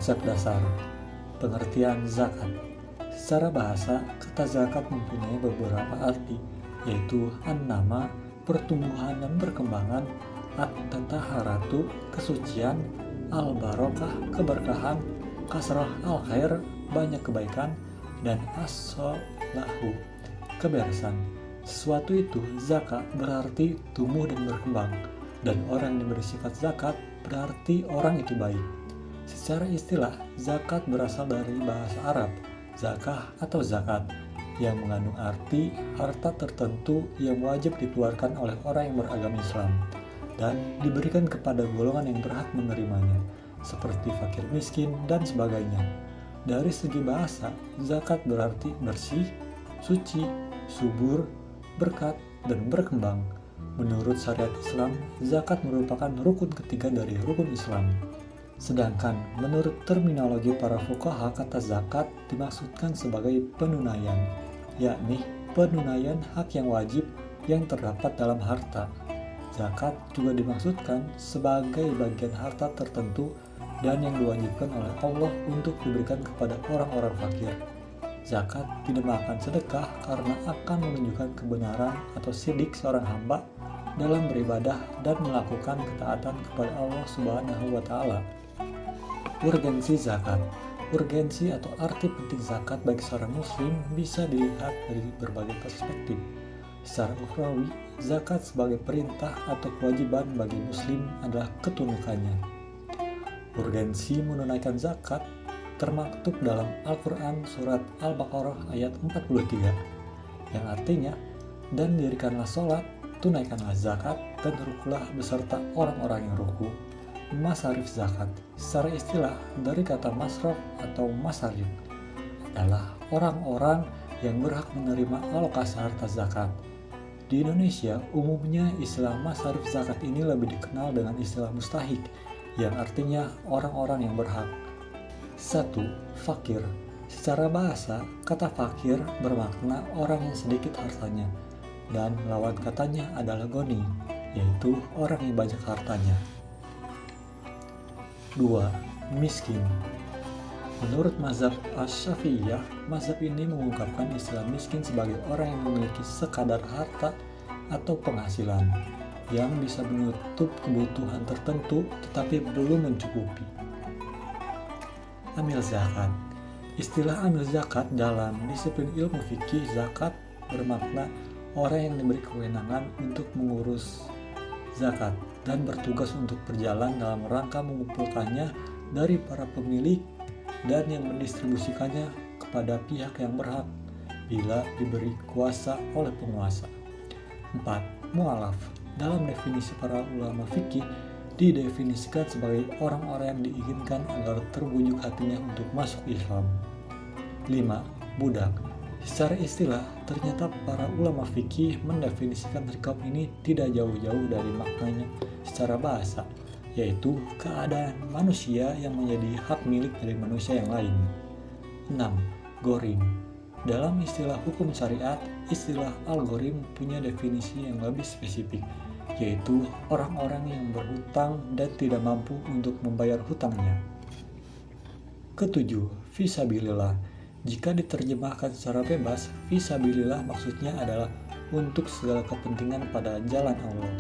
Konsep dasar pengertian zakat. Secara bahasa, kata zakat mempunyai beberapa arti, yaitu an-nama, pertumbuhan dan perkembangan, at-taharatu, kesucian, al-barokah, keberkahan, kasrah al-khair, banyak kebaikan, dan as-solahu, keberesan. Sesuatu itu zakat berarti tumbuh dan berkembang, dan orang yang diberi sifat zakat berarti orang itu baik. Secara istilah, zakat berasal dari bahasa Arab, zakah atau zakat, yang mengandung arti harta tertentu yang wajib dikeluarkan oleh orang yang beragama Islam dan diberikan kepada golongan yang berhak menerimanya, seperti fakir miskin dan sebagainya. Dari segi bahasa, zakat berarti bersih, suci, subur, berkat, dan berkembang. Menurut syariat Islam, zakat merupakan rukun ketiga dari rukun Islam. Sedangkan menurut terminologi para fuqaha, kata zakat dimaksudkan sebagai penunaian, yakni penunaian hak yang wajib yang terdapat dalam harta. Zakat juga dimaksudkan sebagai bagian harta tertentu dan yang diwajibkan oleh Allah untuk diberikan kepada orang-orang fakir. Zakat dinamakan sedekah karena akan menunjukkan kebenaran atau sidik seorang hamba dalam beribadah dan melakukan ketaatan kepada Allah Subhanahu wa Ta'ala. Urgensi zakat. Urgensi atau arti penting zakat bagi seorang muslim bisa dilihat dari berbagai perspektif. Secara ukhrawi, zakat sebagai perintah atau kewajiban bagi muslim adalah ketundukannya. Urgensi menunaikan zakat termaktub dalam Al-Quran surat Al-Baqarah ayat 43, yang artinya, dan dirikanlah sholat, tunaikanlah zakat, dan rukulah beserta orang-orang yang ruku. Masarif zakat secara istilah dari kata masraf atau masarif adalah orang-orang yang berhak menerima alokasi harta zakat. Di Indonesia, umumnya istilah masarif zakat ini lebih dikenal dengan istilah mustahik, yang artinya orang-orang yang berhak. 1. Fakir. Secara bahasa, kata fakir bermakna orang yang sedikit hartanya, dan lawan katanya adalah goni, yaitu orang yang banyak hartanya. 2. Miskin. Menurut mazhab Asy-Syafi'iyah, mazhab ini mengungkapkan istilah miskin sebagai orang yang memiliki sekadar harta atau penghasilan yang bisa menutup kebutuhan tertentu tetapi belum mencukupi. Amil zakat. Istilah amil zakat dalam disiplin ilmu fikih zakat bermakna orang yang diberi kewenangan untuk mengurus zakat dan bertugas untuk berjalan dalam rangka mengumpulkannya dari para pemilik dan yang mendistribusikannya kepada pihak yang berhak bila diberi kuasa oleh penguasa. 4. Mu'alaf. Dalam definisi para ulama fikih didefinisikan sebagai orang-orang yang diinginkan agar terbujuk hatinya untuk masuk Islam. 5. Budak. Secara istilah, ternyata para ulama fikih mendefinisikan rikab ini tidak jauh-jauh dari maknanya secara bahasa, yaitu keadaan manusia yang menjadi hak milik dari manusia yang lain. 6. Ghorim. Dalam istilah hukum syariat, istilah al-ghorim punya definisi yang lebih spesifik, yaitu orang-orang yang berhutang dan tidak mampu untuk membayar hutangnya. 7. Fisabilillah. Jika diterjemahkan secara bebas, fisabilillah maksudnya adalah untuk segala kepentingan pada jalan Allah.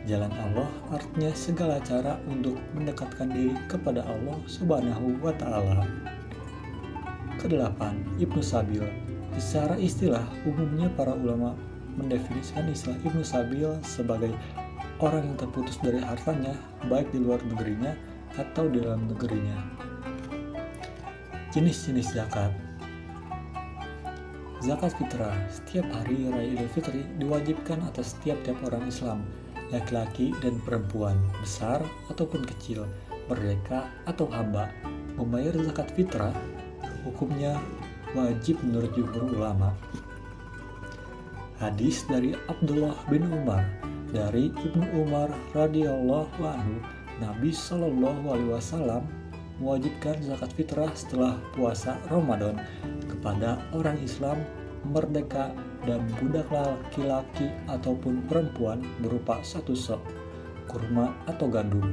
Jalan Allah artinya segala cara untuk mendekatkan diri kepada Allah Subhanahu wa Ta'ala. 8. Ibnu Sabil. Secara istilah, umumnya para ulama mendefinisikan istilah Ibnu Sabil sebagai orang yang terputus dari hartanya, baik di luar negerinya atau di dalam negerinya. Jenis-jenis zakat. Zakat fitrah. Setiap hari raya Idul Fitri diwajibkan atas tiap-tiap orang Islam, laki-laki dan perempuan, besar ataupun kecil, merdeka atau hamba. Membayar zakat fitrah hukumnya wajib menurut jumhur ulama. Hadis dari Abdullah bin Umar. Dari Ibnu Umar radhiyallahu anhu, Nabi Shallallahu alaihi wasallam mewajibkan zakat fitrah setelah puasa Ramadan kepada orang Islam merdeka dan budak laki-laki ataupun perempuan berupa 1 sok kurma atau gandum.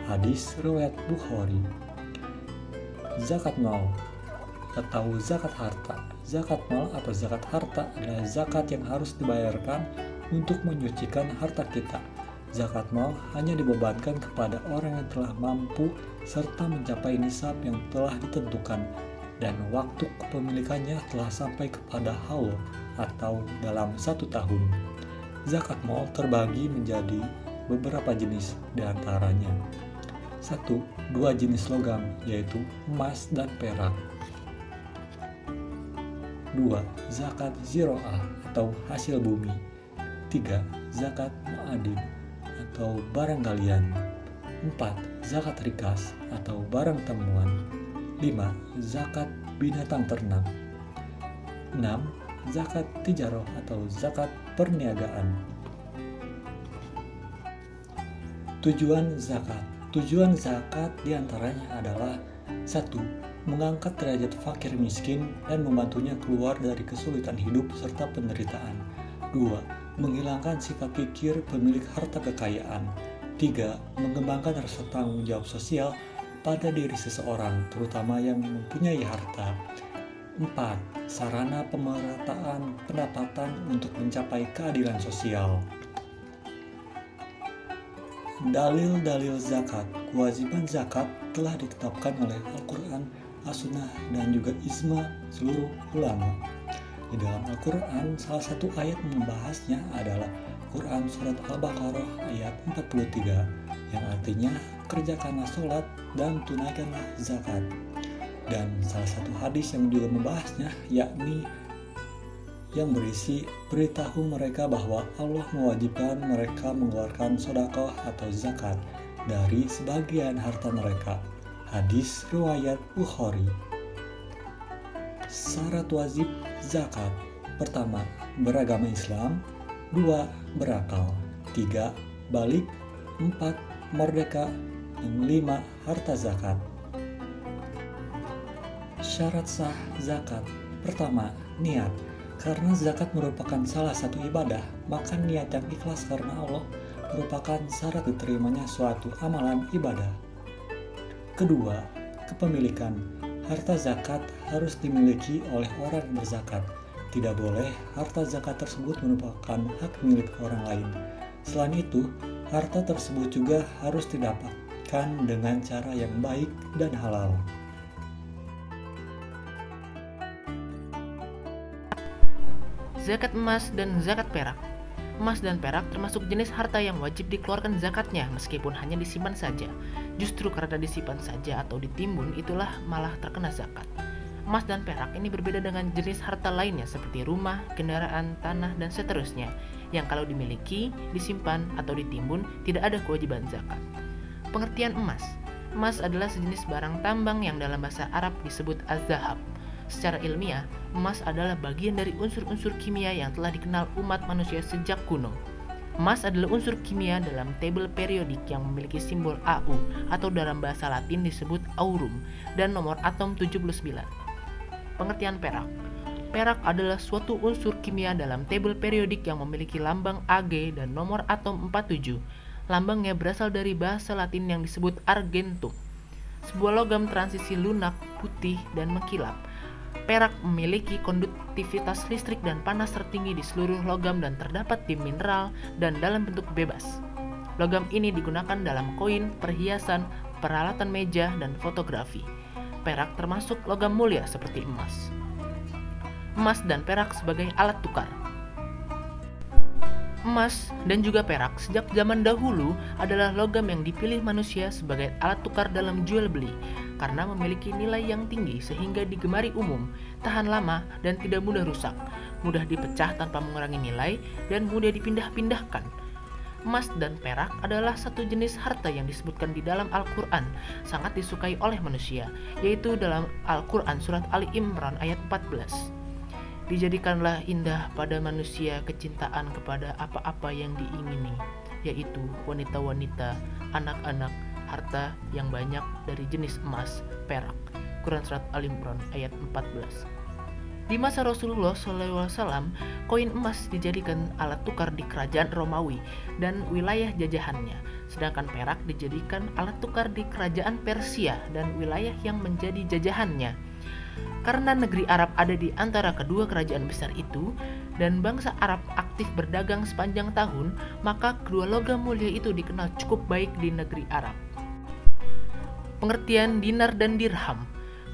Hadis riwayat Bukhari. zakat mal atau zakat harta. Zakat mal atau zakat harta adalah zakat yang harus dibayarkan untuk menyucikan harta kita. Zakat mal hanya dibebankan kepada orang yang telah mampu serta mencapai nisab yang telah ditentukan dan waktu kepemilikannya telah sampai kepada haul atau dalam 1 tahun. Zakat mal terbagi menjadi beberapa jenis, diantaranya 1. 2 jenis logam, yaitu emas dan perak. 2. Zakat ziro'ah atau hasil bumi. 3. Zakat mu'adin atau barang galian. 4. Zakat rikas atau barang temuan. 5. Zakat binatang ternak. 6. Zakat tijaroh atau zakat perniagaan. Tujuan zakat. Tujuan zakat diantaranya adalah 1. Mengangkat derajat fakir miskin dan membantunya keluar dari kesulitan hidup serta penderitaan. 2. Menghilangkan sifat kikir pemilik harta kekayaan. 3. Mengembangkan rasa tanggung jawab sosial pada diri seseorang, terutama yang mempunyai harta. 4. Sarana pemerataan pendapatan untuk mencapai keadilan sosial. Dalil-dalil zakat. Kewajiban zakat telah ditetapkan oleh Al-Quran, As-Sunnah, dan juga ijma seluruh ulama. Di dalam Al-Quran, salah satu ayat membahasnya adalah Quran Surat Al-Baqarah ayat 43, yang artinya kerjakanlah sholat dan tunaikanlah zakat. Dan salah satu hadis yang juga membahasnya yakni yang berisi beritahu mereka bahwa Allah mewajibkan mereka mengeluarkan sedekah atau zakat dari sebagian harta mereka. Hadis riwayat Bukhari. Syarat wajib zakat: pertama, beragama Islam. 2. Berakal. 3. Balik. 4. Merdeka. Dan 5. Harta zakat. Syarat sah zakat: pertama, niat. Karena zakat merupakan salah satu ibadah, maka niat yang ikhlas karena Allah merupakan syarat diterimanya suatu amalan ibadah. Kedua, kepemilikan. Harta zakat harus dimiliki oleh orang yang berzakat. Tidak boleh harta zakat tersebut merupakan hak milik orang lain. Selain itu, harta tersebut juga harus didapatkan dengan cara yang baik dan halal. Zakat emas dan zakat perak. Emas dan perak termasuk jenis harta yang wajib dikeluarkan zakatnya meskipun hanya disimpan saja. Justru karena disimpan saja atau ditimbun itulah malah terkena zakat. Emas dan perak ini berbeda dengan jenis harta lainnya seperti rumah, kendaraan, tanah, dan seterusnya yang kalau dimiliki, disimpan, atau ditimbun tidak ada kewajiban zakat. Pengertian emas. Emas adalah sejenis barang tambang yang dalam bahasa Arab disebut az-zahab. Secara ilmiah, emas adalah bagian dari unsur-unsur kimia yang telah dikenal umat manusia sejak kuno. Emas adalah unsur kimia dalam tabel periodik yang memiliki simbol Au atau dalam bahasa Latin disebut aurum dan nomor atom 79. Pengertian perak. Perak adalah suatu unsur kimia dalam tabel periodik yang memiliki lambang Ag dan nomor atom 47. Lambangnya berasal dari bahasa Latin yang disebut argentum. Sebuah logam transisi lunak, putih, dan mengkilap. Perak memiliki konduktivitas listrik dan panas tertinggi di seluruh logam dan terdapat di mineral dan dalam bentuk bebas. Logam ini digunakan dalam koin, perhiasan, peralatan meja, dan fotografi. Perak termasuk logam mulia seperti emas. Emas dan perak sebagai alat tukar. Emas dan juga perak sejak zaman dahulu adalah logam yang dipilih manusia sebagai alat tukar dalam jual beli karena memiliki nilai yang tinggi sehingga digemari umum, tahan lama dan tidak mudah rusak, mudah dipecah tanpa mengurangi nilai dan mudah dipindah-pindahkan. Emas dan perak adalah satu jenis harta yang disebutkan di dalam Al-Quran sangat disukai oleh manusia, yaitu dalam Al-Quran surat Ali Imran ayat 14. Dijadikanlah indah pada manusia kecintaan kepada apa-apa yang diingini, yaitu wanita-wanita, anak-anak, harta yang banyak dari jenis emas, perak. Quran Surat Al Imran ayat 14. Di masa Rasulullah SAW, koin emas dijadikan alat tukar di kerajaan Romawi dan wilayah jajahannya, sedangkan perak dijadikan alat tukar di kerajaan Persia dan wilayah yang menjadi jajahannya. Karena negeri Arab ada di antara kedua kerajaan besar itu, dan bangsa Arab aktif berdagang sepanjang tahun, maka kedua logam mulia itu dikenal cukup baik di negeri Arab. Pengertian dinar dan dirham.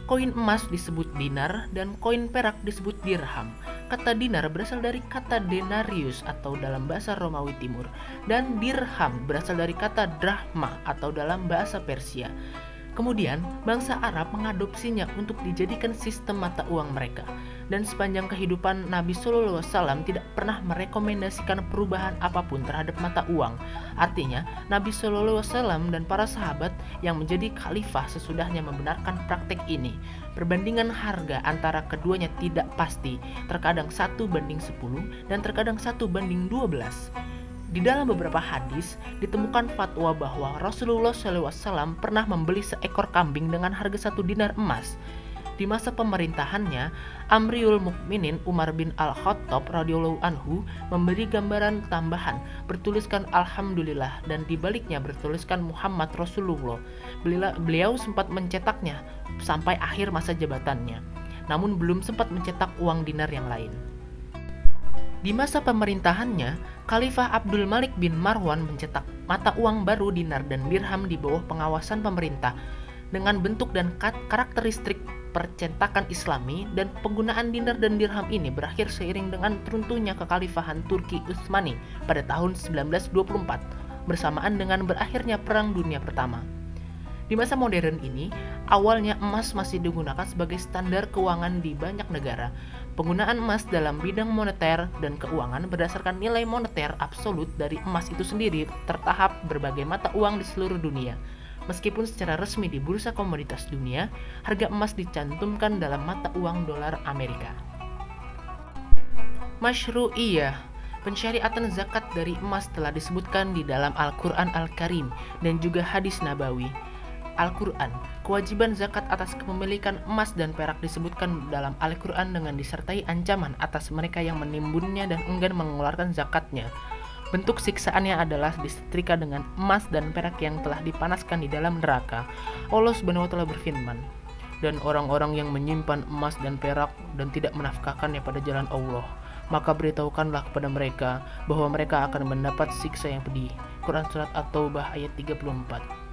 Koin emas disebut dinar dan koin perak disebut dirham. Kata dinar berasal dari kata denarius atau dalam bahasa Romawi Timur, dan dirham berasal dari kata drahma atau dalam bahasa Persia. Kemudian, bangsa Arab mengadopsinya untuk dijadikan sistem mata uang mereka. Dan sepanjang kehidupan Nabi SAW tidak pernah merekomendasikan perubahan apapun terhadap mata uang. Artinya, Nabi SAW dan para sahabat yang menjadi khalifah sesudahnya membenarkan praktek ini. Perbandingan harga antara keduanya tidak pasti, terkadang 1:10 dan terkadang 1:12. Di dalam beberapa hadis ditemukan fatwa bahwa Rasulullah SAW pernah membeli seekor kambing dengan harga 1 dinar emas. Di masa pemerintahannya, Amriul Mukminin Umar bin Al-Khattab radhiyallahu anhu memberi gambaran tambahan bertuliskan Alhamdulillah dan di baliknya bertuliskan Muhammad Rasulullah. Beliau sempat mencetaknya sampai akhir masa jabatannya, namun belum sempat mencetak uang dinar yang lain. Di masa pemerintahannya, Khalifah Abdul Malik bin Marwan mencetak mata uang baru dinar dan dirham di bawah pengawasan pemerintah dengan bentuk dan karakteristik percetakan Islami, dan penggunaan dinar dan dirham ini berakhir seiring dengan runtuhnya kekhalifahan Turki Utsmani pada tahun 1924 bersamaan dengan berakhirnya Perang Dunia Pertama. Di masa modern ini, awalnya emas masih digunakan sebagai standar keuangan di banyak negara. Penggunaan emas dalam bidang moneter dan keuangan berdasarkan nilai moneter absolut dari emas itu sendiri tertahap berbagai mata uang di seluruh dunia. Meskipun secara resmi di bursa komoditas dunia, harga emas dicantumkan dalam mata uang dolar Amerika. Masyru'iyah. Pensyariatan zakat dari emas telah disebutkan di dalam Al-Quran Al-Karim dan juga hadis Nabawi. Al-Quran, kewajiban zakat atas kepemilikan emas dan perak disebutkan dalam Al-Quran dengan disertai ancaman atas mereka yang menimbunnya dan enggan mengeluarkan zakatnya. Bentuk siksaannya adalah disetrika dengan emas dan perak yang telah dipanaskan di dalam neraka. Allah SWT berfirman, dan orang-orang yang menyimpan emas dan perak dan tidak menafkahkannya pada jalan Allah, maka beritahukanlah kepada mereka bahwa mereka akan mendapat siksa yang pedih. Quran Surat At-Taubah ayat 34.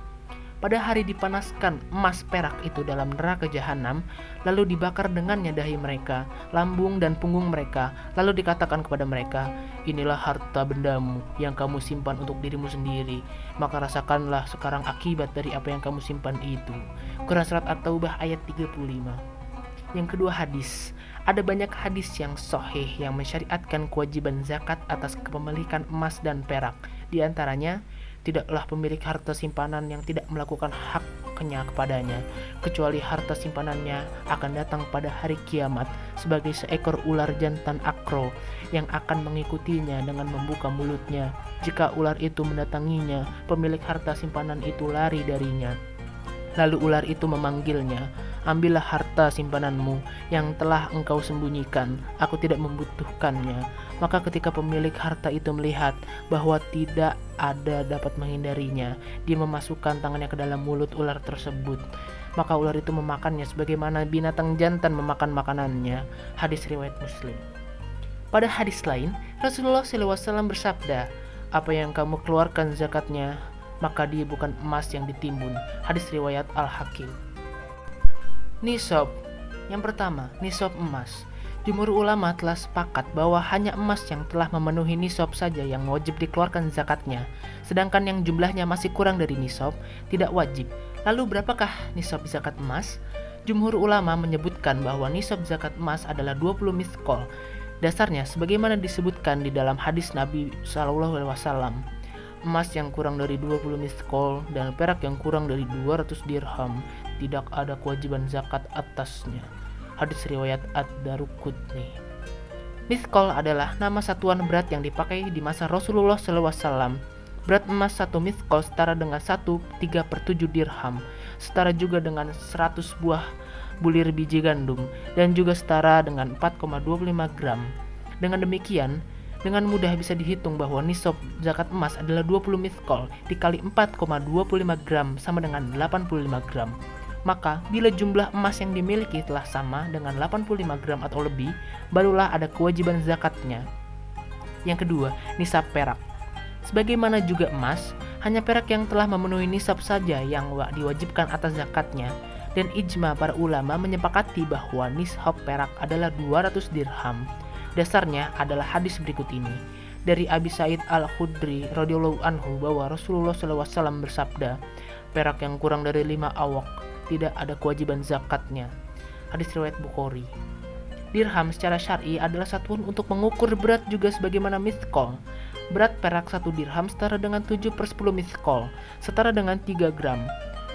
Pada hari dipanaskan emas perak itu dalam neraka jahanam, lalu dibakar dengannya dahi mereka, lambung dan punggung mereka, lalu dikatakan kepada mereka, inilah harta bendamu yang kamu simpan untuk dirimu sendiri, maka rasakanlah sekarang akibat dari apa yang kamu simpan itu. Quran Surat At-Taubah ayat 35. Yang kedua hadis, ada banyak hadis yang sahih yang mensyariatkan kewajiban zakat atas kepemilikan emas dan perak. Di antaranya, tidaklah pemilik harta simpanan yang tidak melakukan haknya kepadanya, kecuali harta simpanannya akan datang pada hari kiamat sebagai seekor ular jantan akro yang akan mengikutinya dengan membuka mulutnya. Jika ular itu mendatanginya, pemilik harta simpanan itu lari darinya. Lalu ular itu memanggilnya, ambillah harta simpananmu yang telah engkau sembunyikan, aku tidak membutuhkannya. Maka ketika pemilik harta itu melihat bahwa tidak ada dapat menghindarinya, dia memasukkan tangannya ke dalam mulut ular tersebut. Maka ular itu memakannya sebagaimana binatang jantan memakan makanannya. Hadis riwayat Muslim. Pada hadis lain, Rasulullah SAW bersabda, apa yang kamu keluarkan zakatnya, maka dia bukan emas yang ditimbun. Hadis riwayat Al-Hakim. Nisab. Yang pertama, nisab emas. Jumhur ulama telah sepakat bahwa hanya emas yang telah memenuhi nisab saja yang wajib dikeluarkan zakatnya, sedangkan yang jumlahnya masih kurang dari nisab tidak wajib. Lalu berapakah nisab zakat emas? Jumhur ulama menyebutkan bahwa nisab zakat emas adalah 20 miskol. Dasarnya sebagaimana disebutkan di dalam hadis Nabi SAW, emas yang kurang dari 20 miskol dan perak yang kurang dari 200 dirham tidak ada kewajiban zakat atasnya. Hadis riwayat Ad-Daruqutni. Miskol adalah nama satuan berat yang dipakai di masa Rasulullah SAW. Berat emas 1 miskol setara dengan 1/3/7 dirham, setara juga dengan 100 buah bulir biji gandum dan juga setara dengan 4,25 gram. Dengan demikian, dengan mudah bisa dihitung bahwa nisab zakat emas adalah 20 miskol dikali 4,25 gram sama dengan 85 gram. Maka, bila jumlah emas yang dimiliki telah sama dengan 85 gram atau lebih, barulah ada kewajiban zakatnya. Yang kedua, nisab perak. Sebagaimana juga emas, hanya perak yang telah memenuhi nisab saja yang diwajibkan atas zakatnya, dan ijma para ulama menyepakati bahwa nisab perak adalah 200 dirham. Dasarnya adalah hadis berikut ini. Dari Abi Sa'id Al-Khudri radhiyallahu anhu bahwa Rasulullah SAW bersabda, perak yang kurang dari 5 awak tidak ada kewajiban zakatnya. Hadis riwayat Bukhari. Dirham secara syar'i adalah satuan untuk mengukur berat juga sebagaimana miskol. Berat perak 1 dirham setara dengan 7/10 miskol, setara dengan 3 gram.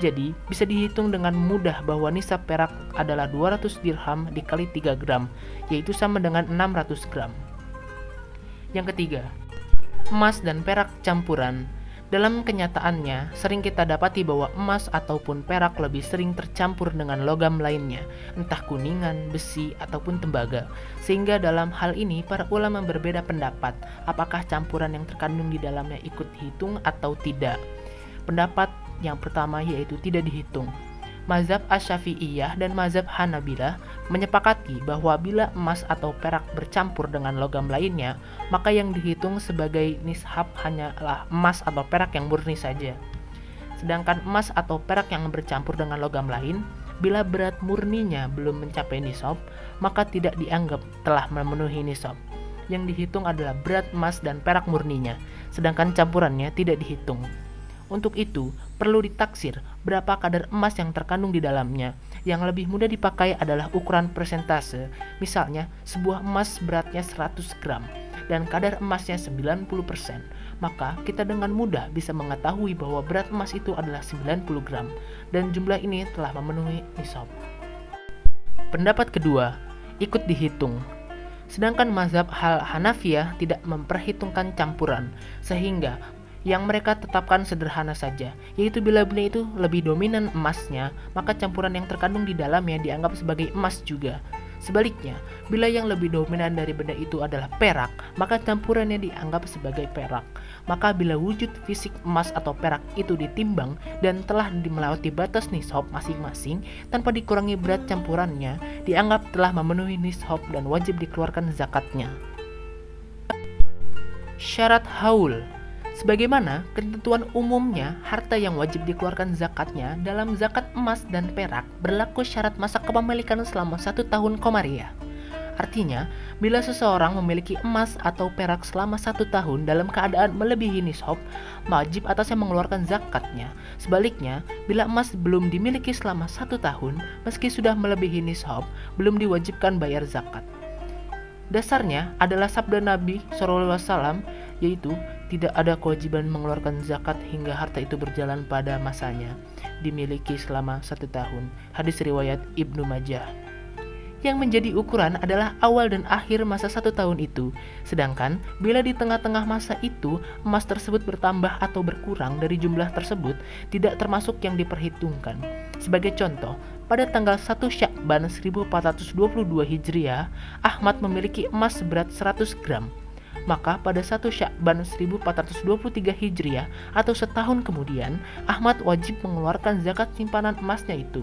Jadi, bisa dihitung dengan mudah bahwa nisab perak adalah 200 dirham dikali 3 gram, yaitu sama dengan 600 gram. Yang ketiga, emas dan perak campuran. Dalam kenyataannya, sering kita dapati bahwa emas ataupun perak lebih sering tercampur dengan logam lainnya, entah kuningan, besi, ataupun tembaga. Sehingga dalam hal ini, para ulama berbeda pendapat, apakah campuran yang terkandung di dalamnya ikut dihitung atau tidak. Pendapat yang pertama yaitu tidak dihitung. Mazhab Asy-Syafi'iyah dan mazhab Hanabilah menyepakati bahwa bila emas atau perak bercampur dengan logam lainnya, maka yang dihitung sebagai nishab hanyalah emas atau perak yang murni saja. Sedangkan emas atau perak yang bercampur dengan logam lain, bila berat murninya belum mencapai nisab, maka tidak dianggap telah memenuhi nisab. Yang dihitung adalah berat emas dan perak murninya, sedangkan campurannya tidak dihitung. Untuk itu, perlu ditaksir berapa kadar emas yang terkandung di dalamnya. Yang lebih mudah dipakai adalah ukuran persentase. Misalnya, sebuah emas beratnya 100 gram dan kadar emasnya 90%. Maka kita dengan mudah bisa mengetahui bahwa berat emas itu adalah 90 gram dan jumlah ini telah memenuhi nisab. Pendapat kedua, ikut dihitung. Sedangkan mazhab Hanafiyah tidak memperhitungkan campuran, sehingga yang mereka tetapkan sederhana saja, yaitu bila benda itu lebih dominan emasnya, maka campuran yang terkandung di dalamnya dianggap sebagai emas juga. Sebaliknya, bila yang lebih dominan dari benda itu adalah perak, maka campurannya dianggap sebagai perak. Maka bila wujud fisik emas atau perak itu ditimbang dan telah melewati batas nishab masing-masing tanpa dikurangi berat campurannya, dianggap telah memenuhi nishab dan wajib dikeluarkan zakatnya. Syarat haul. Sebagaimana ketentuan umumnya, harta yang wajib dikeluarkan zakatnya dalam zakat emas dan perak berlaku syarat masa kepemilikan selama 1 tahun komariah. Artinya, bila seseorang memiliki emas atau perak selama 1 tahun dalam keadaan melebihi nishab, wajib atasnya mengeluarkan zakatnya. Sebaliknya, bila emas belum dimiliki selama 1 tahun, meski sudah melebihi nishab, belum diwajibkan bayar zakat. Dasarnya adalah sabda Nabi SAW, yaitu tidak ada kewajiban mengeluarkan zakat hingga harta itu berjalan pada masanya, dimiliki selama 1 tahun. Hadis riwayat Ibnu Majah. Yang menjadi ukuran adalah awal dan akhir masa 1 tahun itu. Sedangkan bila di tengah-tengah masa itu emas tersebut bertambah atau berkurang dari jumlah tersebut, tidak termasuk yang diperhitungkan. Sebagai contoh, pada tanggal 1 Sya'ban 1422 Hijriah, Ahmad memiliki emas seberat 100 gram. Maka pada 1 Sya'ban 1423 Hijriah atau setahun kemudian, Ahmad wajib mengeluarkan zakat simpanan emasnya itu.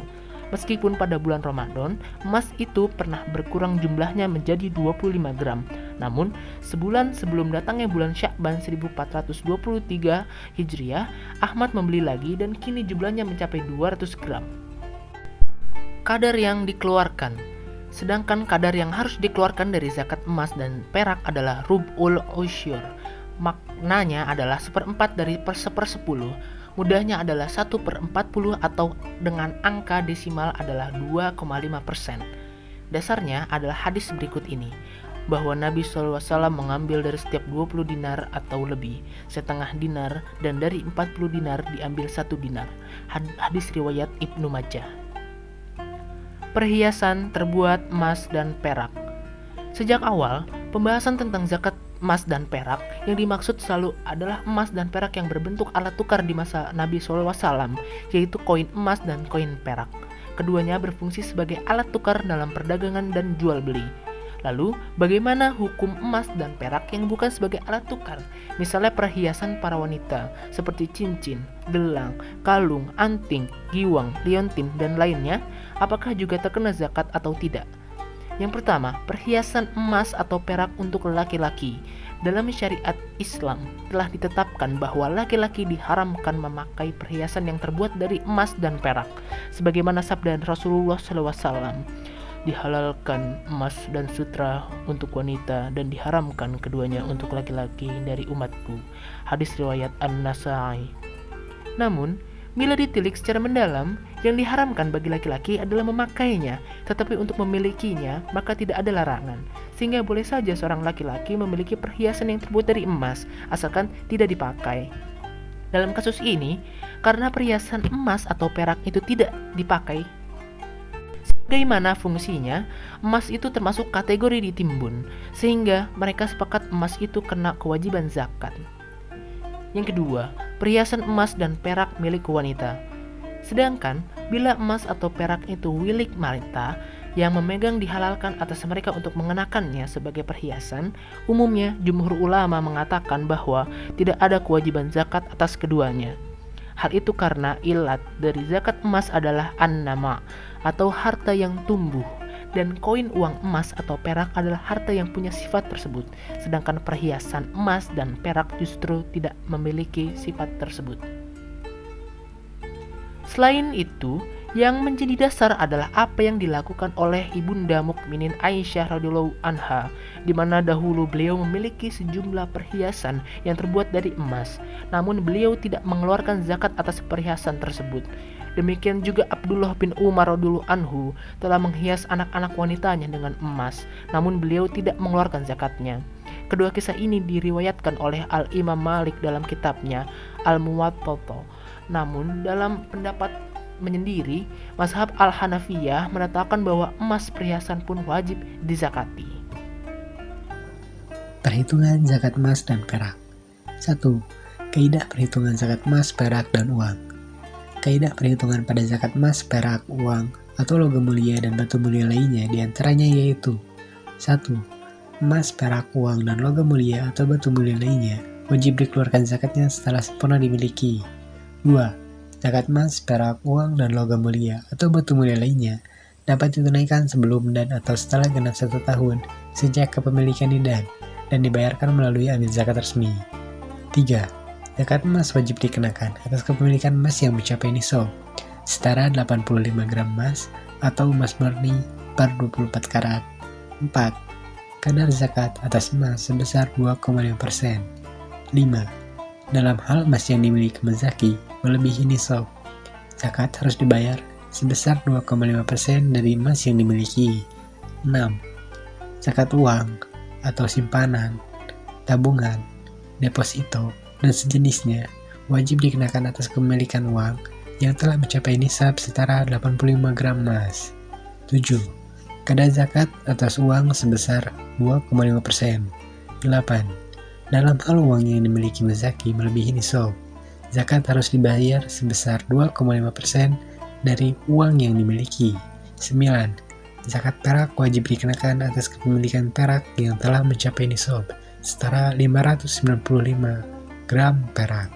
Meskipun pada bulan Ramadan, emas itu pernah berkurang jumlahnya menjadi 25 gram. Namun, sebulan sebelum datangnya bulan Sya'ban 1423 Hijriah, Ahmad membeli lagi dan kini jumlahnya mencapai 200 gram. Kadar yang dikeluarkan. Sedangkan kadar yang harus dikeluarkan dari zakat emas dan perak adalah rub'ul usyur. Maknanya adalah 1/4 dari 1/10. Mudahnya adalah 1/40 atau dengan angka desimal adalah 2,5%. Dasarnya adalah hadis berikut ini, bahwa Nabi SAW mengambil dari setiap 20 dinar atau lebih, setengah dinar, dan dari 40 dinar diambil 1 dinar. Hadis riwayat Ibnu Majah. Perhiasan terbuat emas dan perak. Sejak awal, pembahasan tentang zakat emas dan perak yang dimaksud selalu adalah emas dan perak yang berbentuk alat tukar di masa Nabi SAW, yaitu koin emas dan koin perak. keduanya berfungsi sebagai alat tukar dalam perdagangan dan jual beli. Lalu, bagaimana hukum emas dan perak yang bukan sebagai alat tukar? Misalnya perhiasan para wanita, seperti cincin, gelang, kalung, anting, giwang, liontin, dan lainnya, apakah juga terkena zakat atau tidak? Yang pertama, perhiasan emas atau perak untuk laki-laki. Dalam syariat Islam telah ditetapkan bahwa laki-laki diharamkan memakai perhiasan yang terbuat dari emas dan perak, sebagaimana sabda Rasulullah SAW. Dihalalkan emas dan sutra untuk wanita dan diharamkan keduanya untuk laki-laki dari umatku. Hadis riwayat An-Nasa'i. Namun, bila ditilik secara mendalam, yang diharamkan bagi laki-laki adalah memakainya, tetapi untuk memilikinya maka tidak ada larangan. Sehingga boleh saja seorang laki-laki memiliki perhiasan yang terbuat dari emas, asalkan tidak dipakai. Dalam kasus ini, karena perhiasan emas atau perak itu tidak dipakai, bagaimana fungsinya, emas itu termasuk kategori ditimbun, sehingga mereka sepakat emas itu kena kewajiban zakat. Yang kedua, perhiasan emas dan perak milik wanita. Sedangkan, bila emas atau perak itu milik wanita, yang memegang dihalalkan atas mereka untuk mengenakannya sebagai perhiasan, umumnya jumhur ulama mengatakan bahwa tidak ada kewajiban zakat atas keduanya. Hal itu karena ilat dari zakat emas adalah an-nama atau harta yang tumbuh, dan koin uang emas atau perak adalah harta yang punya sifat tersebut, sedangkan perhiasan emas dan perak justru tidak memiliki sifat tersebut. Selain itu, yang menjadi dasar adalah apa yang dilakukan oleh Ibunda Mukminin Aisyah radhiyallahu anha, di mana dahulu beliau memiliki sejumlah perhiasan yang terbuat dari emas, namun beliau tidak mengeluarkan zakat atas perhiasan tersebut. Demikian juga Abdullah bin Umar radhiyallahu anhu telah menghias anak-anak wanitanya dengan emas, namun beliau tidak mengeluarkan zakatnya. Kedua kisah ini diriwayatkan oleh Al-Imam Malik dalam kitabnya Al-Muwatta. Namun dalam pendapat menyendiri, mazhab Al-Hanafiyah menetapkan bahwa emas perhiasan pun wajib dizakati. Perhitungan zakat emas dan perak. 1. Kaidah perhitungan zakat emas, perak, dan uang. Kaidah perhitungan pada zakat emas, perak, uang, atau logam mulia dan batu mulia lainnya diantaranya yaitu 1. Emas, perak, uang, dan logam mulia atau batu mulia lainnya wajib dikeluarkan zakatnya setelah sempurna dimiliki. 2. Zakat emas, perak, uang, dan logam mulia atau batu mulia lainnya dapat ditunaikan sebelum dan atau setelah genap 1 tahun sejak kepemilikan dan dibayarkan melalui amil zakat resmi. 3. Zakat emas wajib dikenakan atas kepemilikan emas yang mencapai nisab, setara 85 gram emas atau emas murni per 24 karat. 4. Kadar zakat atas emas sebesar 2,5%. 5. Dalam hal emas yang dimiliki menzaki melebihi nisab, zakat harus dibayar sebesar 2,5% dari emas yang dimiliki. 6. Zakat uang atau simpanan, tabungan, deposito, dan sejenisnya wajib dikenakan atas kepemilikan uang yang telah mencapai nisab setara 85 gram emas. 7. Kadar zakat atas uang sebesar 2,5%. 8. Dalam hal uang yang dimiliki menzaki melebihi nisab, zakat harus dibayar sebesar 2,5% dari uang yang dimiliki. 9. Zakat perak wajib dikenakan atas kepemilikan perak yang telah mencapai nisab, setara 595 gram perak.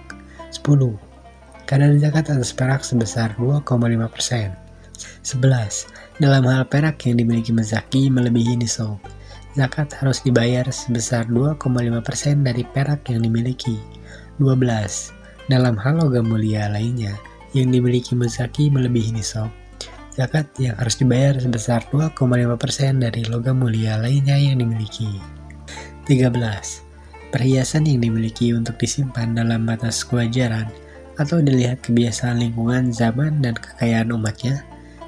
10. Kadar zakat atas perak sebesar 2,5%. 11. Dalam hal perak yang dimiliki menzaki melebihi nisab, zakat harus dibayar sebesar 2,5% dari perak yang dimiliki. 12. Dalam hal logam mulia lainnya yang dimiliki menzaki melebihi nisab, zakat yang harus dibayar sebesar 2,5% dari logam mulia lainnya yang dimiliki. 13. Perhiasan yang dimiliki untuk disimpan dalam batas kewajaran atau dilihat kebiasaan lingkungan, zaman, dan kekayaan umatnya,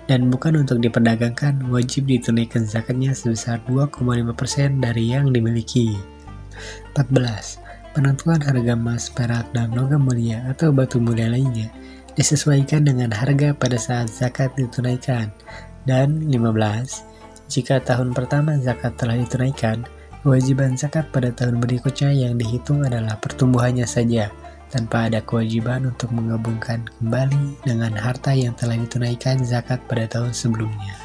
dan bukan untuk diperdagangkan, wajib ditunaikan zakatnya sebesar 2,5% dari yang dimiliki. 14. Penentuan harga emas, perak, dan logam mulia atau batu mulia lainnya disesuaikan dengan harga pada saat zakat ditunaikan. Dan 15. Jika tahun pertama zakat telah ditunaikan, kewajiban zakat pada tahun berikutnya yang dihitung adalah pertumbuhannya saja, tanpa ada kewajiban untuk menggabungkan kembali dengan harta yang telah ditunaikan zakat pada tahun sebelumnya.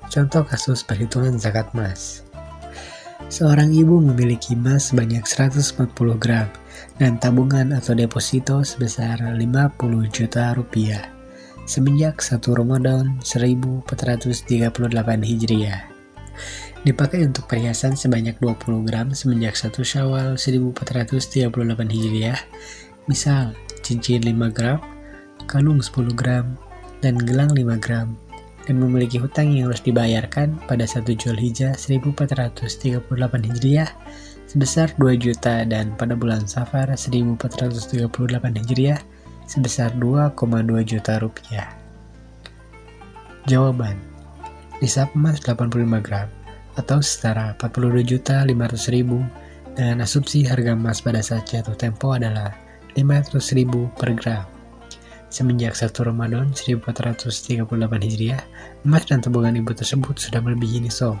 Contoh kasus perhitungan zakat emas. Seorang ibu memiliki emas sebanyak 140 gram dan tabungan atau deposito sebesar 50 juta rupiah semenjak 1 Ramadan 1438 Hijriah. Dipakai untuk perhiasan sebanyak 20 gram semenjak 1 Syawal 1438 Hijriah, misal cincin 5 gram, kalung 10 gram, dan gelang 5 gram, dan memiliki hutang yang harus dibayarkan pada 1 Zulhijjah 1438 Hijriah sebesar 2 juta dan pada bulan Safar 1438 Hijriah sebesar 2,2 juta rupiah. Jawaban: nisab emas 85 gram atau setara 42.500.000 dengan asumsi harga emas pada saat jatuh tempo adalah 500.000 per gram. Semenjak 1 Ramadan 1438 Hijriah, emas dan tabungan ibu tersebut sudah melebihi nisab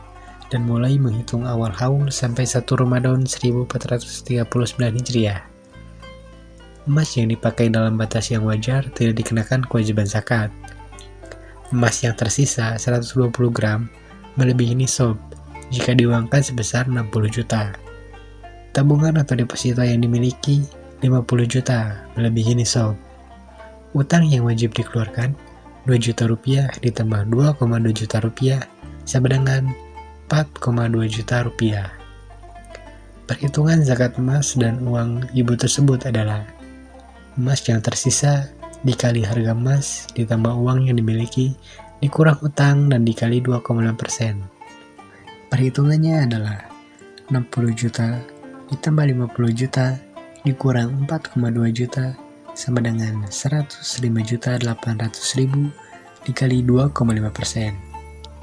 dan mulai menghitung awal haul sampai 1 Ramadan 1439 Hijriah. Emas yang dipakai dalam batas yang wajar tidak dikenakan kewajiban zakat. Emas yang tersisa 120 gram melebihi nisab jika diuangkan sebesar 60 juta. Tabungan atau deposito yang dimiliki 50 juta melebihi nisab. Utang yang wajib dikeluarkan 2 juta rupiah ditambah 2,2 juta rupiah sama dengan 4,2 juta rupiah. Perhitungan zakat emas dan uang ibu tersebut adalah emas yang tersisa dikali harga emas ditambah uang yang dimiliki dikurang utang dan dikali 2,6%. Perhitungannya adalah 60 juta ditambah 50 juta dikurang 4,2 juta sama dengan 105.800.000 dikali 2,5%.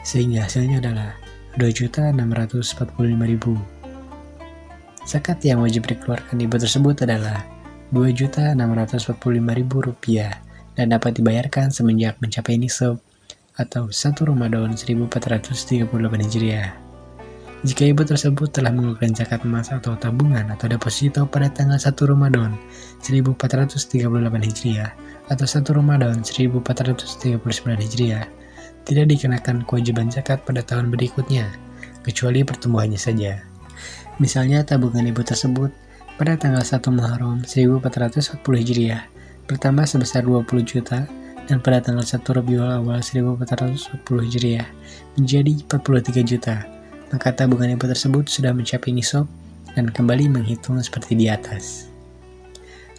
Sehingga hasilnya adalah 2.645.000. Zakat yang wajib dikeluarkan ibu tersebut adalah 2.645.000 rupiah dan dapat dibayarkan semenjak mencapai nisab atau 1 Ramadan 1438 Hijriah. Jika ibu tersebut telah mengeluarkan zakat emas atau tabungan atau deposito pada tanggal 1 Ramadan 1438 Hijriah atau 1 Ramadan 1439 Hijriah, tidak dikenakan kewajiban zakat pada tahun berikutnya, kecuali pertumbuhannya saja. Misalnya tabungan ibu tersebut pada tanggal 1 Muharram 1440 Hijriah bertambah sebesar 20 juta dan pada tanggal 1 Rabiul Awal 1440 Hijriah menjadi 43 juta. Maka tabungan ibu tersebut sudah mencapai nisab dan kembali menghitung seperti di atas.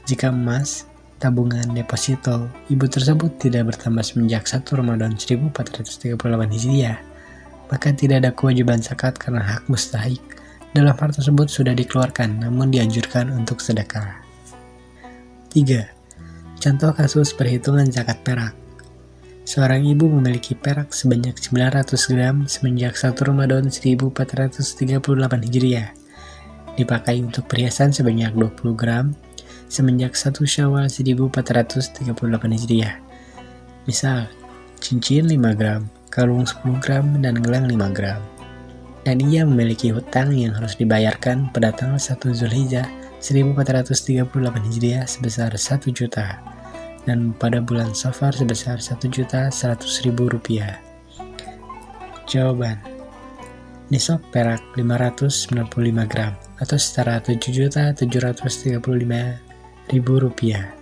Jika emas, tabungan, deposito ibu tersebut tidak bertambah semenjak 1 Ramadan 1438 Hijriah, maka tidak ada kewajiban zakat karena hak mustahik dalam hal tersebut sudah dikeluarkan namun dianjurkan untuk sedekah. 3. Contoh kasus perhitungan zakat perak. Seorang ibu memiliki perak sebanyak 900 gram semenjak 1 Ramadan 1438 Hijriah. Dipakai untuk perhiasan sebanyak 20 gram semenjak 1 Syawal 1438 Hijriah. Misal, cincin 5 gram, kalung 10 gram, dan gelang 5 gram. Dan ia memiliki hutang yang harus dibayarkan pada tanggal 1 Zulhijjah 1438 Hijriah sebesar 1 juta. Dan pada bulan Safar sebesar 1.100.000 rupiah. Jawaban: nisab perak 595 gram atau setara 7.735.000 rupiah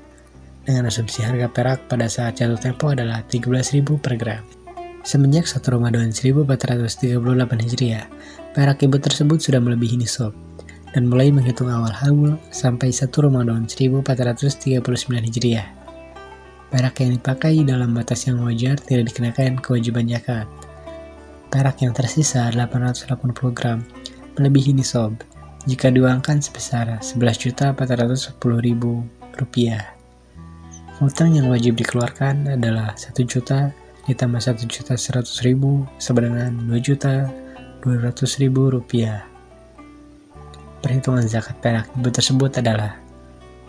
dengan asumsi harga perak pada saat jatuh tempo adalah 13.000 per gram. Semenjak 1 Ramadan 1438 Hijriah, perak ibu tersebut sudah melebihi nisab dan mulai menghitung awal haul sampai 1 Ramadan 1439 Hijriah. Perak yang dipakai dalam batas yang wajar tidak dikenakan kewajiban zakat. Perak yang tersisa 880 gram melebihi nisab jika diuangkan sebesar 11.410.000 rupiah. Hutang yang wajib dikeluarkan adalah 1 juta ditambah 1.100.000 sama dengan 2.200.000 rupiah. Perhitungan zakat perak ibu tersebut adalah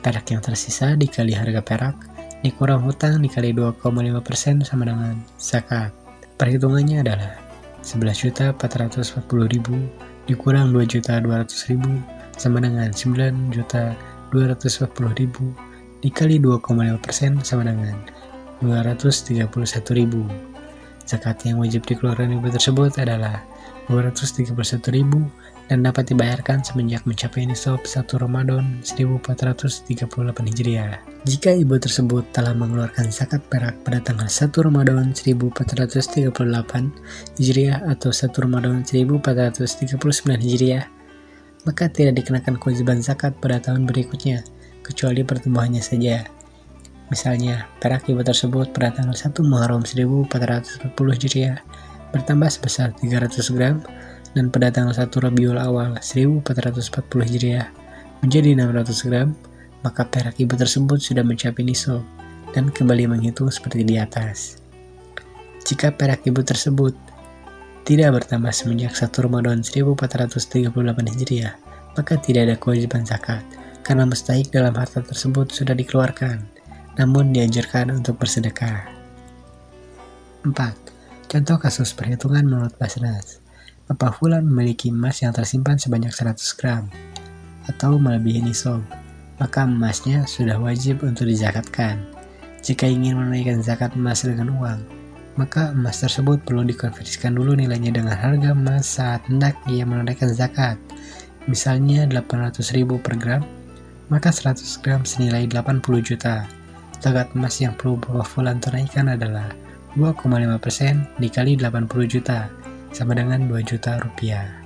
perak yang tersisa dikali harga perak dikurang hutang dikali 2,5% sama dengan zakat. Perhitungannya adalah 11.440.000 dikurang 2.200.000 sama dengan 9.240.000 dikali 2,5% sama dengan 231.000. Zakat yang wajib dikeluarkan ibu tersebut adalah 231.000 dan dapat dibayarkan semenjak mencapai nisab 1 Ramadan 1438 Hijriah. Jika ibu tersebut telah mengeluarkan zakat perak pada tanggal 1 Ramadan 1438 Hijriah atau 1 Ramadan 1439 Hijriah, maka tidak dikenakan kewajiban zakat pada tahun berikutnya, kecuali pertumbuhannya saja. Misalnya, perak ibu tersebut pada tanggal 1 Muharram 1440 Hijriah bertambah sebesar 300 gram dan pada tanggal 1 Rabiul Awal 1440 Hijriah menjadi 600 gram, maka perak ibu tersebut sudah mencapai nisab dan kembali menghitung seperti di atas. Jika perak ibu tersebut tidak bertambah semenjak 1 Ramadan 1438 Hijriah, maka tidak ada kewajiban zakat karena mustahik dalam harta tersebut sudah dikeluarkan, namun dianjurkan untuk bersedekah. 4. Contoh kasus perhitungan menurut Basnas. Bapak Fulan memiliki emas yang tersimpan sebanyak 100 gram atau melebihi nisab, maka emasnya sudah wajib untuk dizakatkan. Jika ingin menunaikan zakat emas dengan uang, maka emas tersebut perlu dikonversikan dulu nilainya dengan harga emas saat hendak ia menunaikan zakat. Misalnya 800.000 per gram, maka 100 gram senilai 80 juta. Zakat emas yang perlu Bapak Fulan tunaikan adalah 2,5% dikali 80 juta, sama dengan 2 juta rupiah.